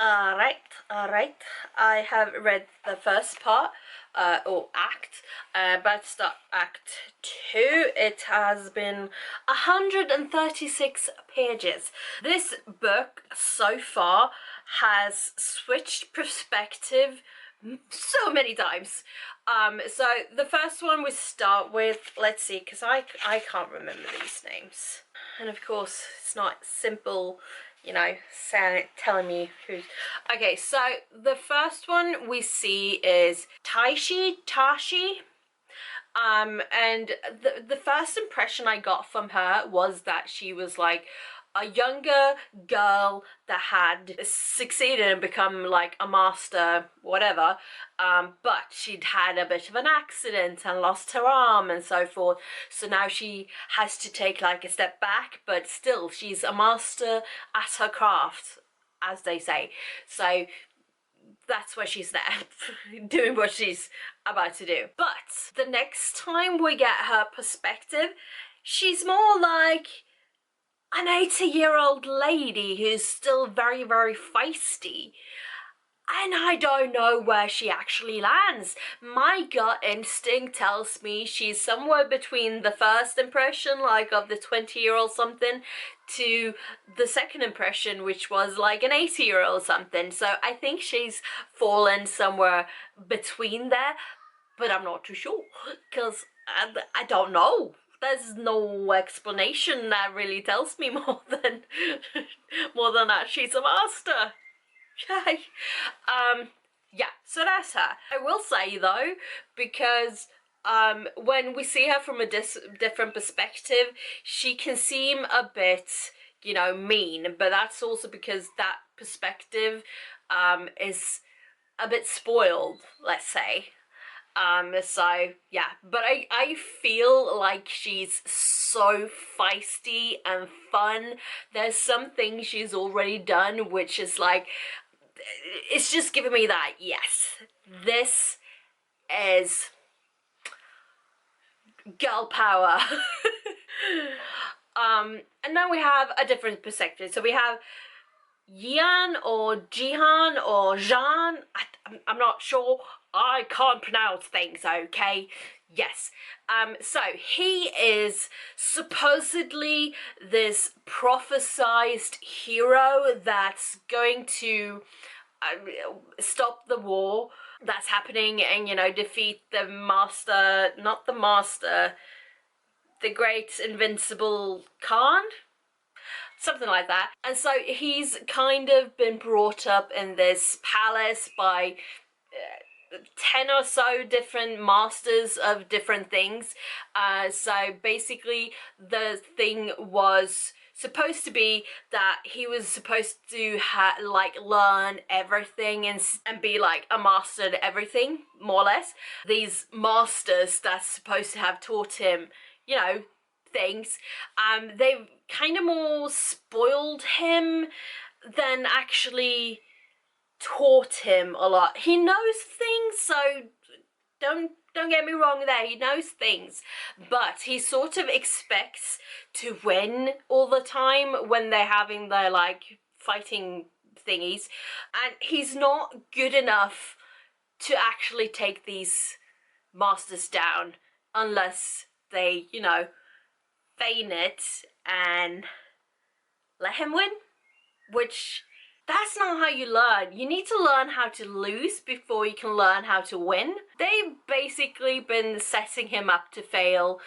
Alright. I have read the first part, or act, about to start act 2. It has been 136 pages. This book so far has switched perspective so many times. So the first one we start with, let's see, because I can't remember these names. And of course, it's not simple, you know, telling me who's... Okay, so the first one we see is Taishi. And the first impression I got from her was that she was like a younger girl that had succeeded and become like a master, whatever, but she'd had a bit of an accident and lost her arm and so forth, so now she has to take like a step back, but still she's a master at her craft, as they say. So that's why she's there, doing what she's about to do. But the next time we get her perspective, she's more like an 80-year-old lady who's still very, very feisty. And I don't know where she actually lands. My gut instinct tells me she's somewhere between the first impression, like of the 20-year-old something, to the second impression, which was like an 80-year-old something. So I think she's fallen somewhere between there, but I'm not too sure, because I don't know. There's no explanation that really tells me more than that she's a master. Okay. Yeah, so that's her. I will say though, because when we see her from a different perspective, she can seem a bit, you know, mean, but that's also because that perspective is a bit spoiled, let's say. So yeah, but I feel like she's so feisty and fun. There's some things she's already done which is like, it's just giving me that, yes, this is girl power. And then we have a different perspective. So we have Jian or Jian. I'm not sure. I can't pronounce things, okay? Yes. So he is supposedly this prophesied hero that's going to stop the war that's happening and, you know, defeat the master, not the master, the great invincible Khan, something like that. And so he's kind of been brought up in this palace by 10 or so different masters of different things. So basically the thing was supposed to be that he was supposed to like learn everything and be like a master at everything, more or less. These masters that's supposed to have taught him, you know, things, they've kind of more spoiled him than actually taught him a lot. He knows things, so don't get me wrong there, he knows things, but he sort of expects to win all the time when they're having their like fighting thingies, and he's not good enough to actually take these masters down unless they, you know, feign it and let him win, which that's not how you learn. You need to learn how to lose before you can learn how to win. They've basically been setting him up to fail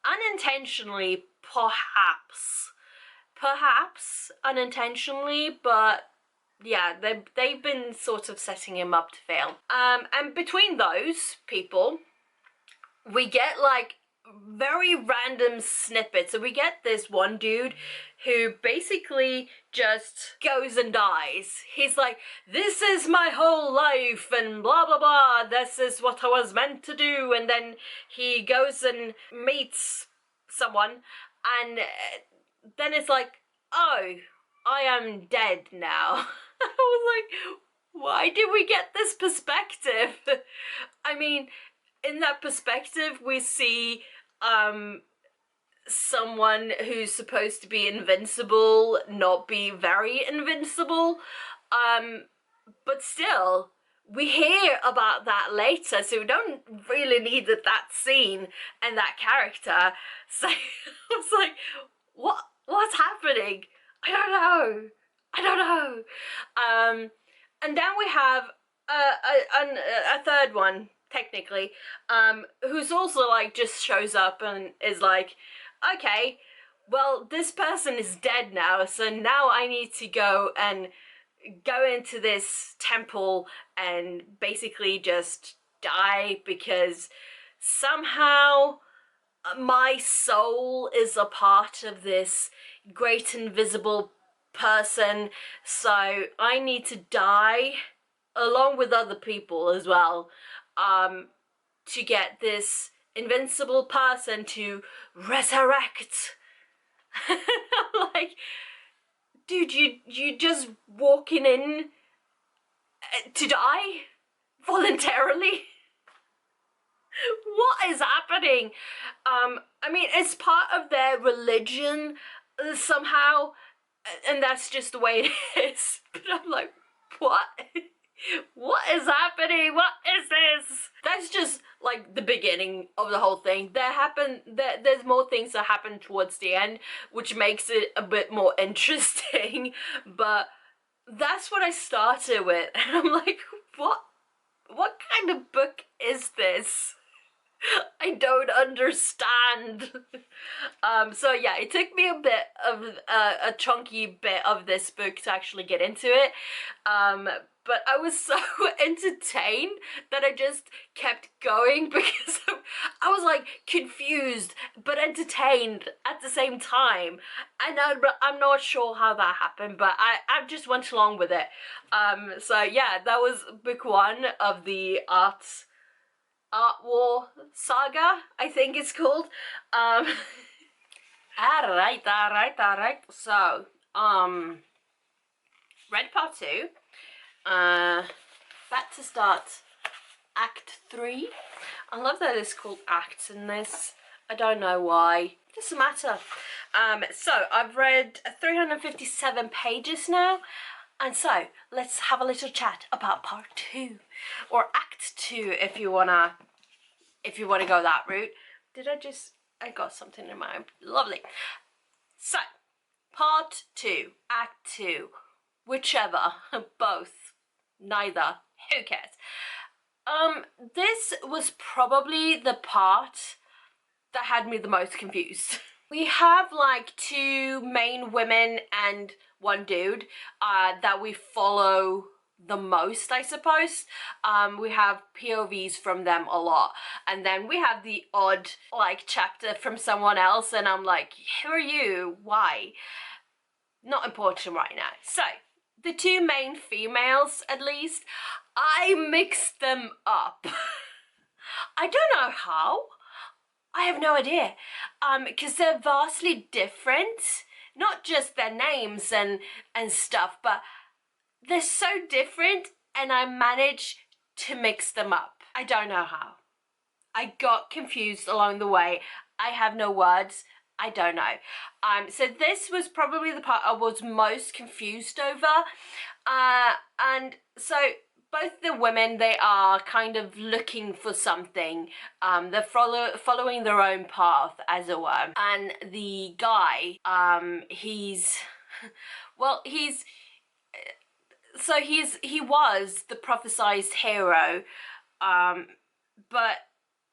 unintentionally, perhaps unintentionally, but yeah, they've been sort of setting him up to fail. And between those people, we get like very random snippets. So we get this one dude who basically just goes and dies. He's like, this is my whole life and blah blah blah, this is what I was meant to do, and then he goes and meets someone and then it's like, oh, I am dead now. I was like, why did we get this perspective? I mean, in that perspective we see someone who's supposed to be invincible not be very invincible. but still, we hear about that later, so we don't really need that scene and that character. So I was like, what's happening? I don't know. I don't know. And then we have a third one, technically, who's also like just shows up and is like, okay, well, this person is dead now, so now I need to go into this temple and basically just die because somehow my soul is a part of this great invisible person, so I need to die along with other people as well, to get this invincible person to resurrect. Like, dude, you just walking in to die voluntarily? What is happening? I mean, it's part of their religion somehow, and that's just the way it is. But I'm like, what? What is happening? What is this? That's just like the beginning of the whole thing. There's more things that happen towards the end, which makes it a bit more interesting. But that's what I started with, and I'm like, what kind of book is this? I don't understand. So yeah, it took me a bit of a chunky bit of this book to actually get into it. But I was so entertained that I just kept going because I was like confused but entertained at the same time. And I'm not sure how that happened, but I just went along with it. So yeah, that was book one of the War Saga, I think it's called. Alright. So, read part 2. Back to start Act 3. I love that it's called acts in this. I don't know why. It doesn't matter. So, I've read 357 pages now. And so, let's have a little chat about part 2. Or Act 2 if you wanna go that route. I got something in mind. Lovely. So, part 2, Act 2. Whichever, both, neither, who cares? This was probably the part that had me the most confused. We have like 2 main women and 1 dude that we follow the most, I suppose. We have POVs from them a lot, and then we have the odd like chapter from someone else, and I'm like, who are you? Why? Not important right now. So the 2 main females, at least, I mixed them up. I don't know how. I have no idea. Because they're vastly different. Not just their names and stuff, but they're so different, and I managed to mix them up. I don't know how. I got confused along the way. I have no words. I don't know. So this was probably the part I was most confused over. And so both the women, they are kind of looking for something. They're following their own path, as it were. And the guy, he was the prophesied hero, but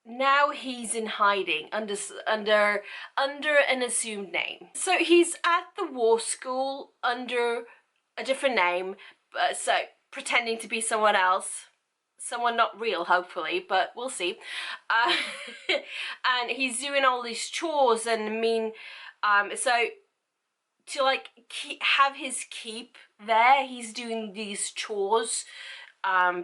now he's in hiding under an assumed name. So he's at the war school under a different name, so pretending to be someone else. Someone not real, hopefully, but we'll see. And he's doing all these chores, and so to like have his keep there, he's doing these chores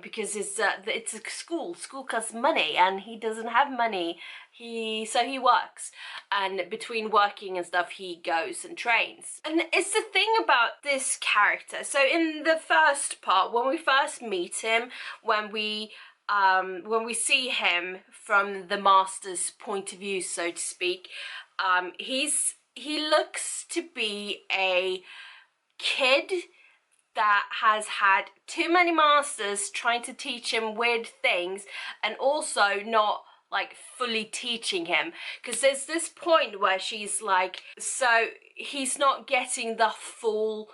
because it's a school costs money, and he doesn't have money. So he works, and between working and stuff he goes and trains. And it's the thing about this character. So in the first part, when we first meet him, when we see him from the master's point of view, so to speak, he looks to be a kid that has had too many masters trying to teach him weird things and also not like fully teaching him, because there's this point where she's like, so he's not getting the full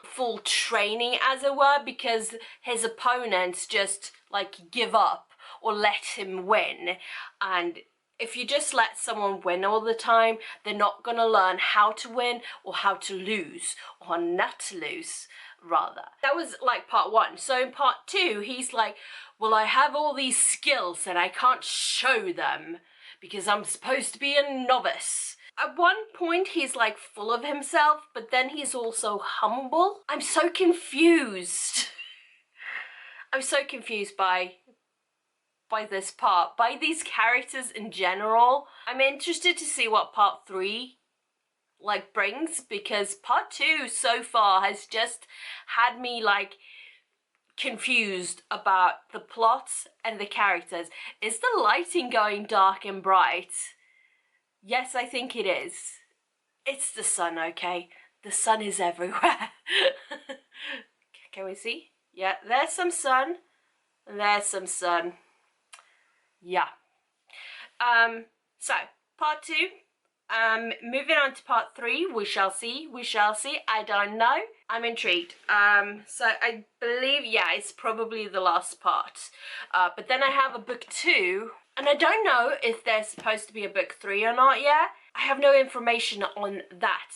training, as it were, because his opponents just like give up or let him win. And if you just let someone win all the time, they're not gonna learn how to win or how to lose, or not to lose rather. That was like part one. So in part two, he's like, well, I have all these skills and I can't show them because I'm supposed to be a novice. At one point, he's like full of himself, but then he's also humble. I'm so confused. I'm so confused by this part, by these characters in general. I'm interested to see what part three like brings, because part two so far has just had me like confused about the plots and the characters. Is the lighting going dark and bright? Yes, I think it is. It's the sun, okay? The sun is everywhere. Can we see? Yeah, there's some sun. There's some sun. Yeah. So, part two. Moving on to part three, we shall see, I don't know. I'm intrigued. So I believe, yeah, it's probably the last part. But then I have a book two, and I don't know if there's supposed to be a book three or not yet. I have no information on that.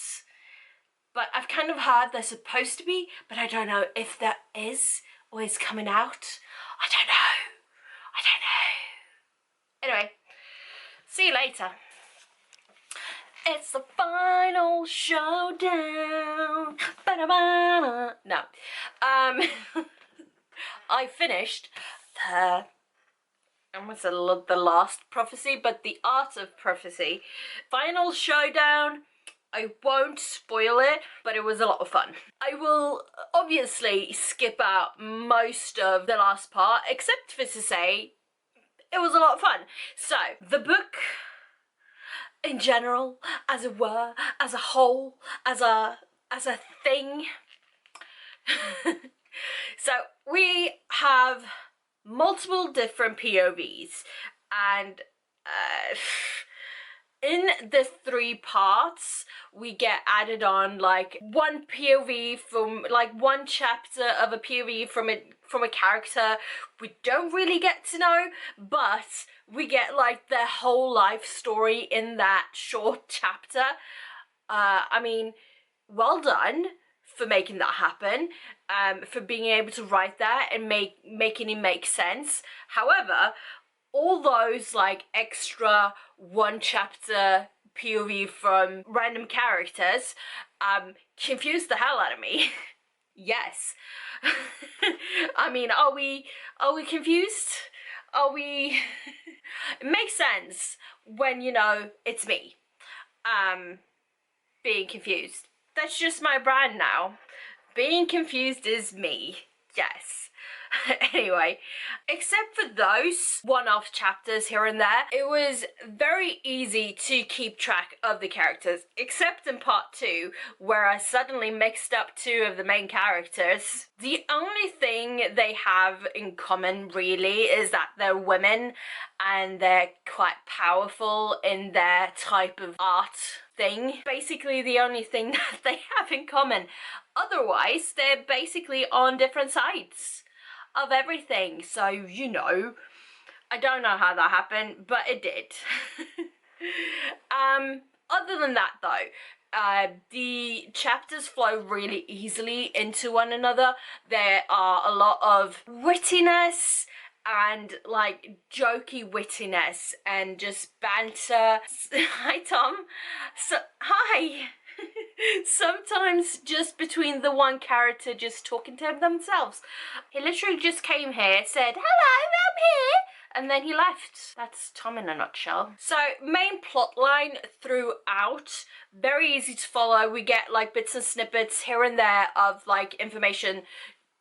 But I've kind of heard there's supposed to be, but I don't know if there is or is coming out. I don't know. Anyway, see you later. It's the final showdown. Ba-da-ba-da. No. I finished the last prophecy, but the art of prophecy. Final showdown. I won't spoil it, but it was a lot of fun. I will obviously skip out most of the last part, except for to say it was a lot of fun. So, the book in general, as it were, as a whole, as a thing. So we have multiple different POVs, and in the three parts we get added on like one POV from like one chapter of a POV from a character we don't really get to know, but we get like their whole life story in that short chapter. I mean, well done for making that happen, for being able to write that and making it make sense. However, all those like extra one chapter POV from random characters confused the hell out of me. Yes. I mean, are we confused? Are we? It makes sense when, you know, it's me being confused. That's just my brand now. Being confused is me. Yes. Anyway, except for those one-off chapters here and there, it was very easy to keep track of the characters, except in part two, where I suddenly mixed up two of the main characters. The only thing they have in common, really, is that they're women and they're quite powerful in their type of art thing. Basically the only thing that they have in common. Otherwise, they're basically on different sides of everything. So, you know, I don't know how that happened, but it did. Other than that though, the chapters flow really easily into one another. There are a lot of wittiness and like jokey wittiness and just banter. Hi Tom. So hi. Sometimes just between the one character just talking to themselves. He literally just came here, said, hello, I'm here, and then he left. That's Tom in a nutshell. So, main plot line throughout, very easy to follow. We get like bits and snippets here and there of like information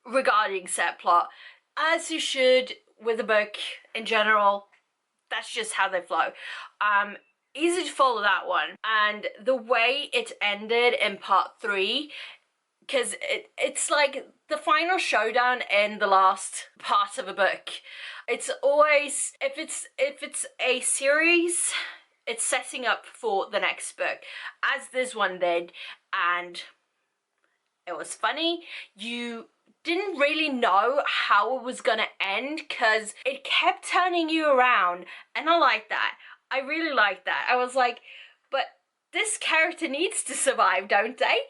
regarding set plot, as you should with a book in general. That's just how they flow. Easy to follow that one. And the way it ended in part three because it's like the final showdown in the last part of a book. It's always, if it's a series, it's setting up for the next book, as this one did, and it was funny. You didn't really know how it was gonna end because it kept turning you around, and I like that. I really like that. I was like, but this character needs to survive, don't they?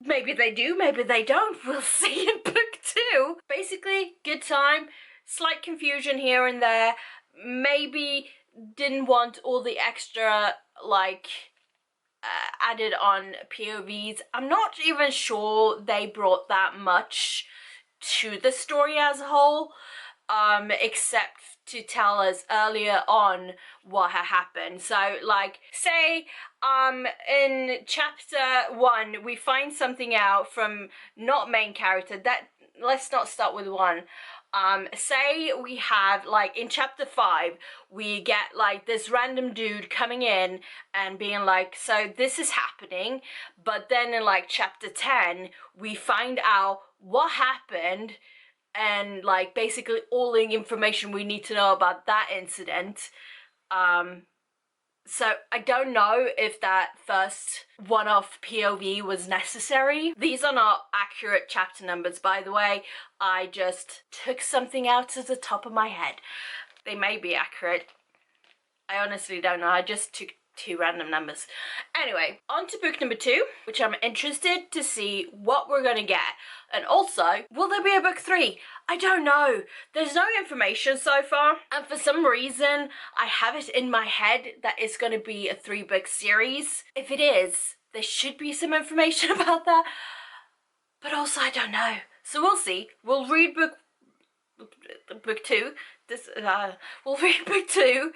Maybe they do, maybe they don't. We'll see in book 2. Basically, good time. Slight confusion here and there. Maybe didn't want all the extra, like, added on POVs. I'm not even sure they brought that much to the story as a whole, except to tell us earlier on what had happened. So, like, say, in chapter 1, we find something out from not main character. That, let's not start with 1. Say we have, like, in chapter 5, we get, like, this random dude coming in and being like, so this is happening, but then in, like, chapter 10, we find out what happened and, like, basically all the information we need to know about that incident. So I don't know if that first one-off POV was necessary. These are not accurate chapter numbers, by the way. I just took something out of the top of my head. They may be accurate. I honestly don't know. I just took 2 random numbers. Anyway, on to book number 2, which I'm interested to see what we're gonna get. And also, will there be a book 3? I don't know. There's no information so far, and for some reason, I have it in my head that it's gonna be a 3-book series. If it is, there should be some information about that, but also I don't know. So we'll see. We'll read book 2. We'll read book 2,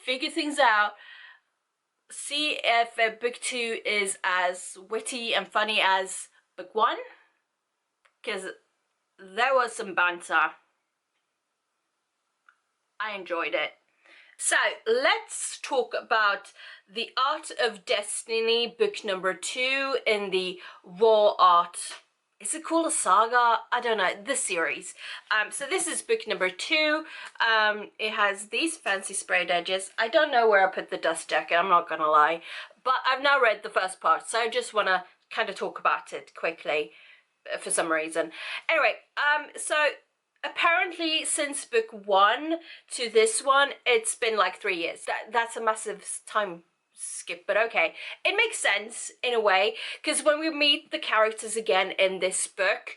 figure things out, see if book 2 is as witty and funny as book 1, because there was some banter. I enjoyed it. So let's talk about The Art of Destiny, book number 2 in the War Arts. Is it called a saga? I don't know, the series. So this is book number 2. It has these fancy sprayed edges. I don't know where I put the dust jacket, I'm not gonna lie. But I've now read the first part, so I just wanna kind of talk about it quickly for some reason. Anyway, so apparently since book 1 to this one, it's been like 3 years. That's a massive time skip, but okay, it makes sense in a way, because when we meet the characters again in this book,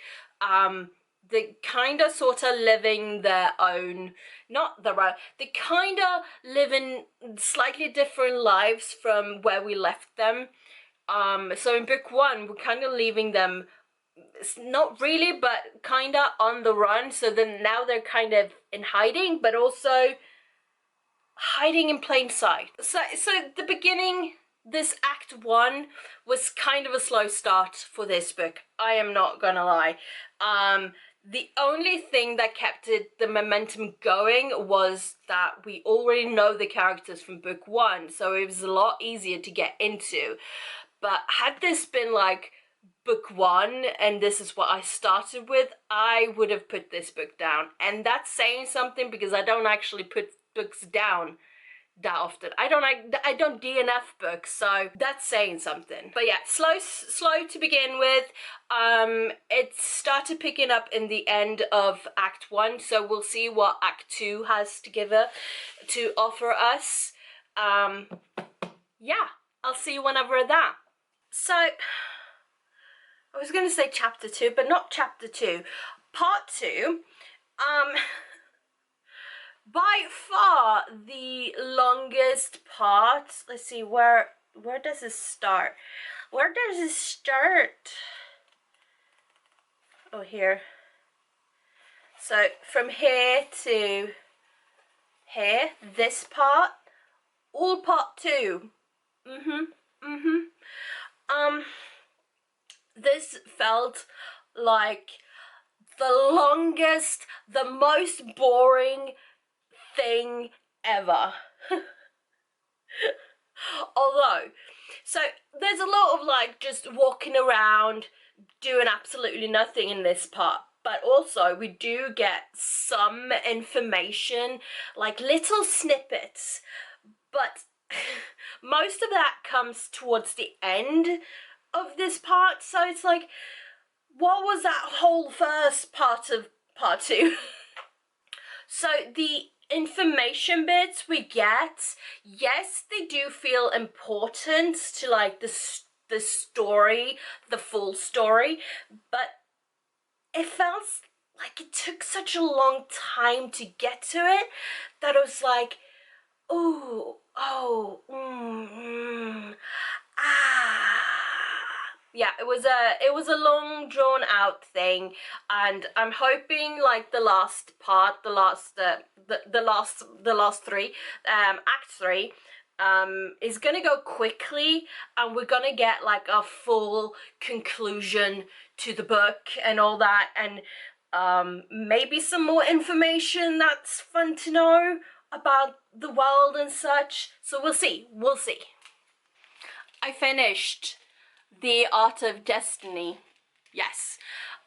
they kind of sort of living their own, not their own, they kind of living slightly different lives from where we left them. So in book 1, we're kind of leaving them, not really, but kind of on the run, so then now they're kind of in hiding, but also hiding in plain sight. So the beginning, this act 1 was kind of a slow start for this book, I am not gonna lie. The only thing that kept the momentum going was that we already know the characters from book 1, so it was a lot easier to get into. But had this been like book 1 and this is what I started with, I would have put this book down, and that's saying something because I don't actually put books down that often. I don't DNF books, so that's saying something. But yeah, slow to begin with. It started picking up in the end of Act 1, so we'll see what Act 2 has to offer us. Yeah, I'll see you when I've read that. So, I was going to say chapter 2, but not chapter 2. Part 2, by far the longest part. Let's see, where does it start? Where does it start? Oh, here. So from here to here, this part, all part 2. This felt like the longest, the most boring thing ever. Although, So there's a lot of like just walking around doing absolutely nothing in this part, but also we do get some information, like little snippets, but most of that comes towards the end of this part. So it's like, what was that whole first part of part 2? So the information bits we get, yes, they do feel important to like the story, the full story, but it felt like it took such a long time to get to it that it was like, oh, yeah, it was a long drawn out thing, and I'm hoping like the last part, the last three, act 3, is gonna go quickly, and we're gonna get like a full conclusion to the book and all that, and maybe some more information that's fun to know about the world and such. So we'll see. I finished The Art of Destiny. Yes.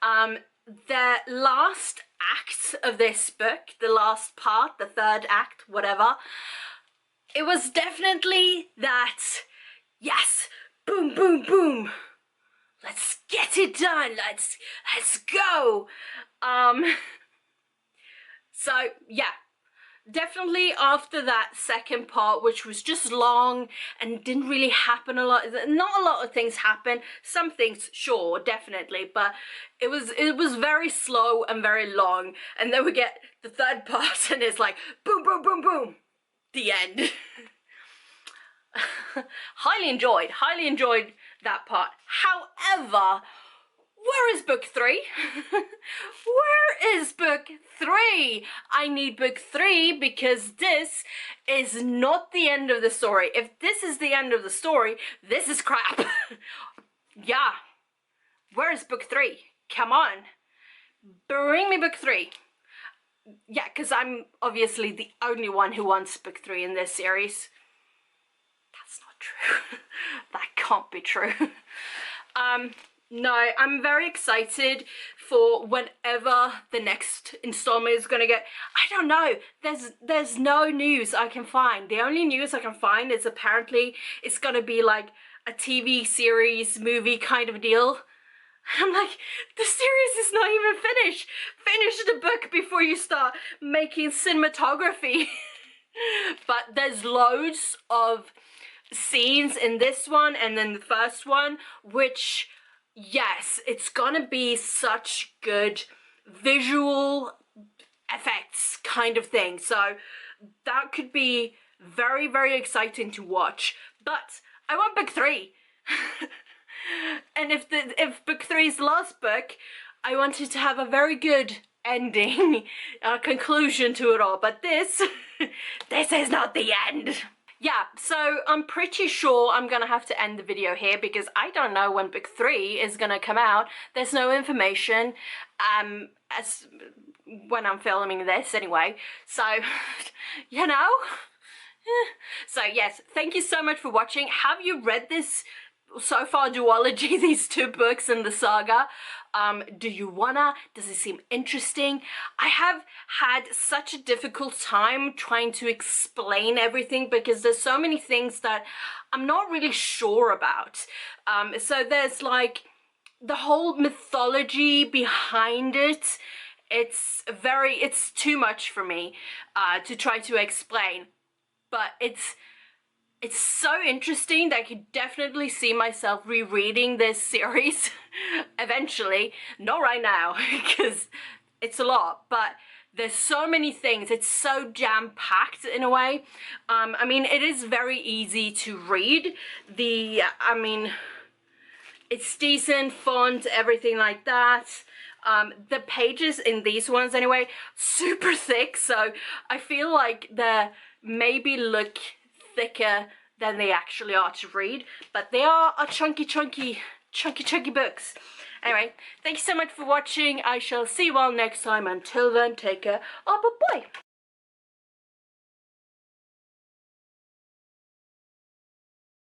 The last act of this book, the last part, the third act, whatever, it was definitely that, yes, boom, boom, boom. Let's get it done. Let's go. So yeah, definitely after that second part, which was just long and didn't really happen a lot. Not a lot of things happen. Some things, sure, definitely, but it was very slow and very long. And then we get the third part, and it's like boom, boom, boom, boom, the end. Highly enjoyed that part. However, where is book 3? Where is book 3? I need book 3 because this is not the end of the story. If this is the end of the story, this is crap. Yeah. Where is book 3? Come on. Bring me book 3. Yeah, because I'm obviously the only one who wants book 3 in this series. That's not true. That can't be true. No, I'm very excited for whenever the next installment is gonna get. I don't know. There's no news I can find. The only news I can find is apparently it's gonna be like a TV series, movie kind of deal. I'm like, the series is not even finished. Finish the book before you start making cinematography. But there's loads of scenes in this one and then the first one, which, yes, it's gonna be such good visual effects kind of thing. So that could be very, very exciting to watch. But I want book 3. And if book 3 is the last book, I wanted to have a very good ending, conclusion to it all. But this is not the end. Yeah, so I'm pretty sure I'm gonna have to end the video here because I don't know when book 3 is gonna come out. There's no information as when I'm filming this anyway. So, you know. So yes, thank you so much for watching. Have you read this so far duology, these 2 books in the saga? Do you wanna? Does it seem interesting? I have had such a difficult time trying to explain everything because there's so many things that I'm not really sure about. So there's like the whole mythology behind it. It's too much for me to try to explain, but it's so interesting that I could definitely see myself rereading this series eventually. Not right now, because it's a lot, but there's so many things. It's so jam-packed in a way. I mean, it is very easy to read. It's decent font, everything like that. The pages in these ones anyway, super thick, so I feel like they maybe look thicker than they actually are to read, but they are a chunky books. Anyway, thank you so much for watching. I shall see you all next time. Until then, take care. Oh, bye-bye.